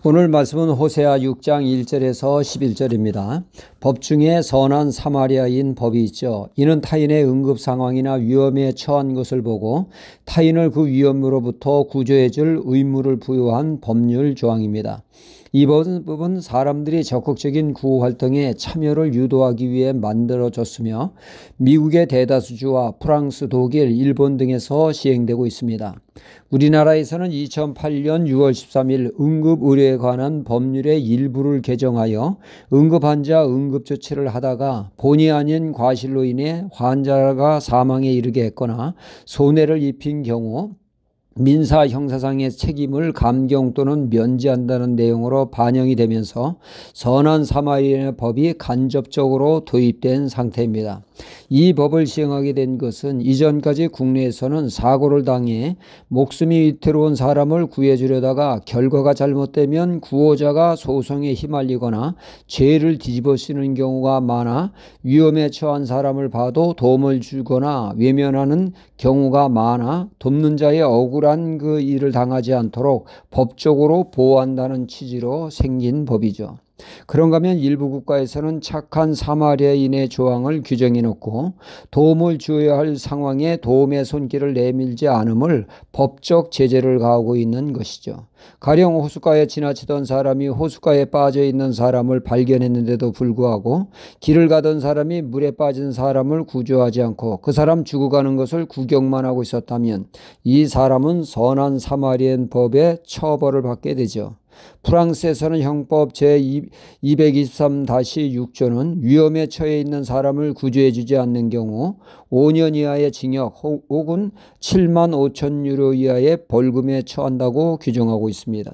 오늘 말씀은 호세아 6장 1절에서 11절입니다. 법 중에 선한 사마리아인 법이 있죠. 이는 타인의 응급 상황이나 위험에 처한 것을 보고 타인을 그 위험으로부터 구조해 줄 의무를 부여한 법률 조항입니다. 이 법은 사람들이 적극적인 구호 활동에 참여를 유도하기 위해 만들어졌으며 미국의 대다수주와 프랑스, 독일, 일본 등에서 시행되고 있습니다. 우리나라에서는 2008년 6월 13일 응급의료에 관한 법률의 일부를 개정하여 응급환자 응급조치를 하다가 본의 아닌 과실로 인해 환자가 사망에 이르게 했거나 손해를 입힌 경우 민사 형사상의 책임을 감경 또는 면제한다는 내용으로 반영이 되면서 선한 사마리아인의 법이 간접적으로 도입된 상태입니다. 이 법을 시행하게 된 것은 이전까지 국내에서는 사고를 당해 목숨이 위태로운 사람을 구해주려다가 결과가 잘못되면 구호자가 소송에 휘말리거나 죄를 뒤집어쓰는 경우가 많아 위험에 처한 사람을 봐도 도움을 주거나 외면하는 경우가 많아 돕는 자의 억울한 그 일을 당하지 않도록 법적으로 보호한다는 취지로 생긴 법이죠. 그런가 하면 일부 국가에서는 착한 사마리아인의 조항을 규정해 놓고 도움을 주어야 할 상황에 도움의 손길을 내밀지 않음을 법적 제재를 가하고 있는 것이죠. 가령 호숫가에 지나치던 사람이 호숫가에 빠져 있는 사람을 발견했는데도 불구하고 길을 가던 사람이 물에 빠진 사람을 구조하지 않고 그 사람 죽어가는 것을 구경만 하고 있었다면 이 사람은 선한 사마리아인 법에 처벌을 받게 되죠. 프랑스에서는 형법 제223-6조는 위험에 처해 있는 사람을 구조해 주지 않는 경우 5년 이하의 징역 혹은 7만 5천 유로 이하의 벌금에 처한다고 규정하고 있습니다.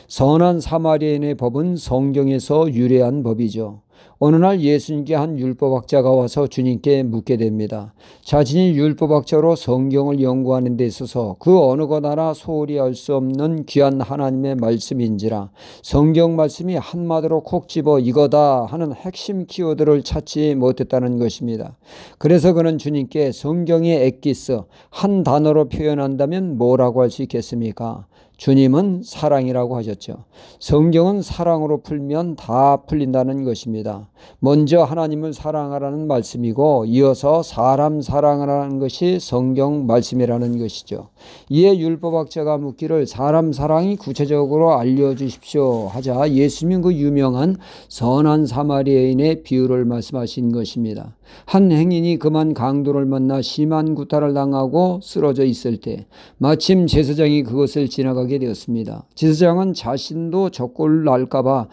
선한 사마리아인의 법은 성경에서 유래한 법이죠. 어느 날 예수님께 한 율법학자가 와서 주님께 묻게 됩니다. 자신이 율법학자로 성경을 연구하는 데 있어서 그 어느 것 하나 소홀히 알 수 없는 귀한 하나님의 말씀인지라 성경 말씀이 한마디로 콕 집어 이거다 하는 핵심 키워드를 찾지 못했다는 것입니다. 그래서 그는 주님께 성경의 엑기스 한 단어로 표현한다면 뭐라고 할 수 있겠습니까? 주님은 사랑이라고 하셨죠. 성경은 사랑으로 풀면 다 풀린다는 것입니다. 먼저 하나님을 사랑하라는 말씀이고 이어서 사람 사랑하라는 것이 성경 말씀이라는 것이죠. 이에 율법학자가 묻기를 사람 사랑이 구체적으로 알려주십시오 하자 예수님은 그 유명한 선한 사마리아인의 비유를 말씀하신 것입니다. 한 행인이 그만 강도를 만나 심한 구타를 당하고 쓰러져 있을 때 마침 제사장이 그것을 지나가게 되었습니다. 제사장은 자신도 적골 날까봐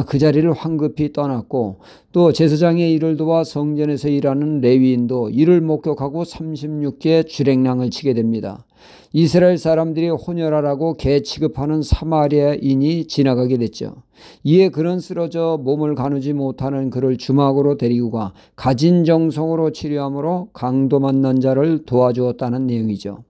그 자리를 황급히 떠났고 또 제사장의 일을 도와 성전에서 일하는 레위인도 이를 목격하고 36개 주랭랑을 치게 됩니다. 이스라엘 사람들이 혼혈하라고 개 취급하는 사마리아인이 지나가게 됐죠. 이에 그는 쓰러져 몸을 가누지 못하는 그를 주막으로 데리고 가 가진 정성으로 치료함으로 강도 만난 자를 도와주었다는 내용이죠.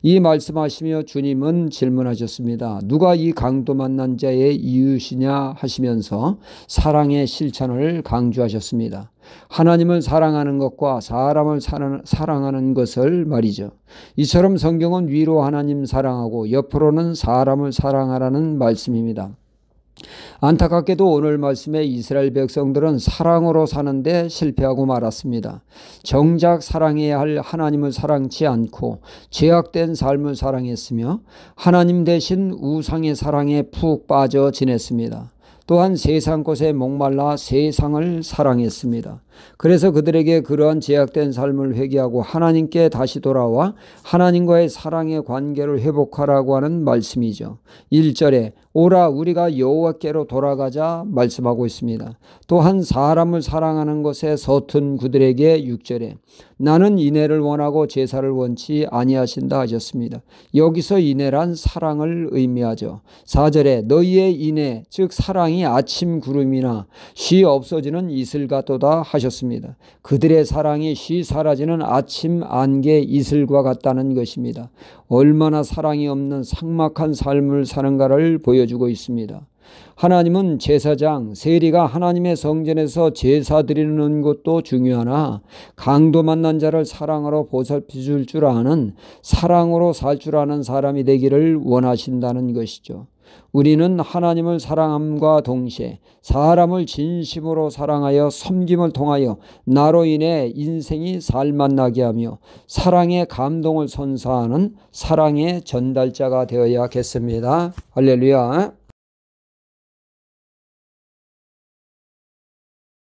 이 말씀하시며 주님은 질문하셨습니다. 누가 이 강도 만난 자의 이웃이냐 하시면서 사랑의 실천을 강조하셨습니다. 하나님을 사랑하는 것과 사람을 사랑하는 것을 말이죠. 이처럼 성경은 위로 하나님 사랑하고 옆으로는 사람을 사랑하라는 말씀입니다. 안타깝게도 오늘 말씀에 이스라엘 백성들은 사랑으로 사는데 실패하고 말았습니다. 정작 사랑해야 할 하나님을 사랑치 않고 죄악된 삶을 사랑했으며 하나님 대신 우상의 사랑에 푹 빠져 지냈습니다. 또한 세상 것에 목말라 세상을 사랑했습니다. 그래서 그들에게 그러한 제약된 삶을 회개하고 하나님께 다시 돌아와 하나님과의 사랑의 관계를 회복하라고 하는 말씀이죠. 1절에 오라 우리가 여호와께로 돌아가자 말씀하고 있습니다. 또한 사람을 사랑하는 것에 서툰 그들에게 6절에 나는 인애를 원하고 제사를 원치 아니하신다 하셨습니다. 여기서 인애란 사랑을 의미하죠. 4절에 너희의 인애 즉 사랑이 아침 구름이나 쉬 없어지는 이슬 같도다 하셨습니다. 그들의 사랑이 쉬 사라지는 아침 안개 이슬과 같다는 것입니다. 얼마나 사랑이 없는 삭막한 삶을 사는가를 보여주고 있습니다. 하나님은 제사장, 세리가 하나님의 성전에서 제사 드리는 것도 중요하나 강도 만난 자를 사랑으로 보살펴줄 줄 아는 사랑으로 살 줄 아는 사람이 되기를 원하신다는 것이죠. 우리는 하나님을 사랑함과 동시에 사람을 진심으로 사랑하여 섬김을 통하여 나로 인해 인생이 살맛나게 하며 사랑의 감동을 선사하는 사랑의 전달자가 되어야겠습니다. 할렐루야.